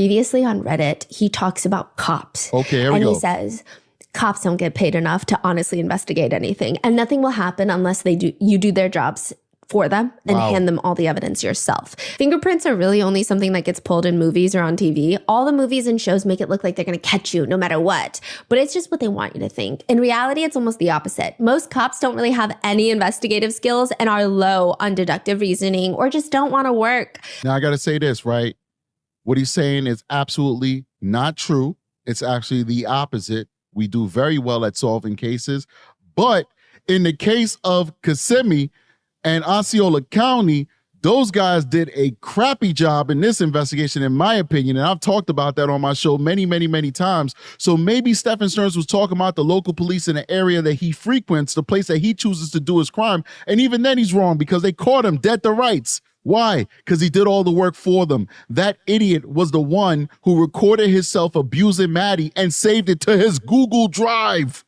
Previously on Reddit, he talks about cops. Okay, here we go. And he says, cops don't get paid enough to honestly investigate anything. And nothing will happen unless you do their jobs for them and hand them all the evidence yourself. Fingerprints are really only something that gets pulled in movies or on TV. All the movies and shows make it look like they're going to catch you no matter what. But it's just what they want you to think. In reality, it's almost the opposite. Most cops don't really have any investigative skills and are low on deductive reasoning or just don't want to work. Now, I got to say this, right? What he's saying is absolutely not true. It's actually the opposite. We do very well at solving cases. But in the case of Kissimmee and Osceola County, those guys did a crappy job in this investigation, in my opinion. And I've talked about that on my show many, many, many times. So maybe Stephan Sterns was talking about the local police in the area that he frequents, the place that he chooses to do his crime. And even then he's wrong because they caught him dead to rights. Why? Because he did all the work for them. That idiot was the one who recorded himself abusing Maddie and saved it to his Google Drive.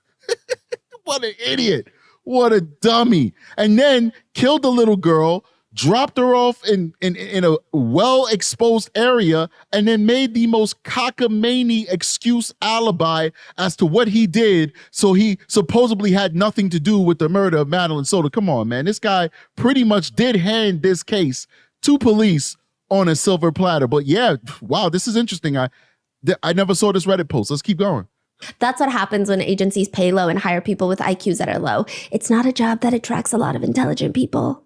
What an idiot. What a dummy. And then killed the little girl, dropped her off in a well-exposed area, and then made the most cockamamie excuse alibi as to what he did. So he supposedly had nothing to do with the murder of Madeline Soto. Come on, man. This guy pretty much did hand this case to police on a silver platter. But yeah, wow, this is interesting. I never saw this Reddit post. Let's keep going. That's what happens when agencies pay low and hire people with IQs that are low. It's not a job that attracts a lot of intelligent people.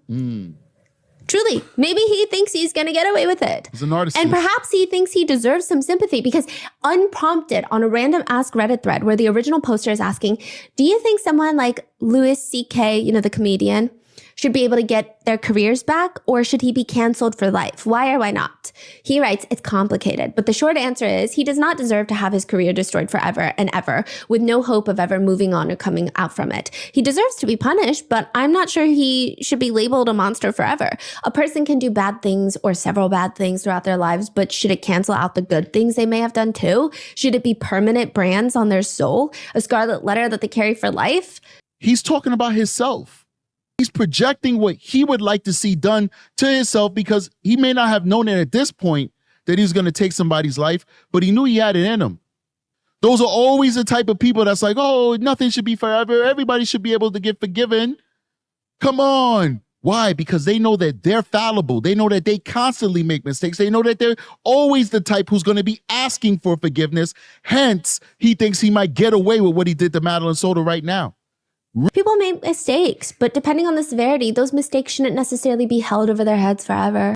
Truly, maybe he thinks he's going to get away with it. He's an artist. And perhaps he thinks he deserves some sympathy because unprompted on a random Ask Reddit thread where the original poster is asking, do you think someone like Louis C.K., the comedian, should be able to get their careers back, or should he be canceled for life? Why or why not? He writes, it's complicated, but the short answer is he does not deserve to have his career destroyed forever and ever with no hope of ever moving on or coming out from it. He deserves to be punished, but I'm not sure he should be labeled a monster forever. A person can do bad things or several bad things throughout their lives, but should it cancel out the good things they may have done too? Should it be permanent brands on their soul? A scarlet letter that they carry for life? He's talking about himself. He's projecting what he would like to see done to himself because he may not have known it at this point that he was going to take somebody's life, but he knew he had it in him. Those are always the type of people that's like, oh, nothing should be forever. Everybody should be able to get forgiven. Come on. Why? Because they know that they're fallible. They know that they constantly make mistakes. They know that they're always the type who's going to be asking for forgiveness. Hence, he thinks he might get away with what he did to Madeline Soto right now. People make mistakes, but depending on the severity, those mistakes shouldn't necessarily be held over their heads forever.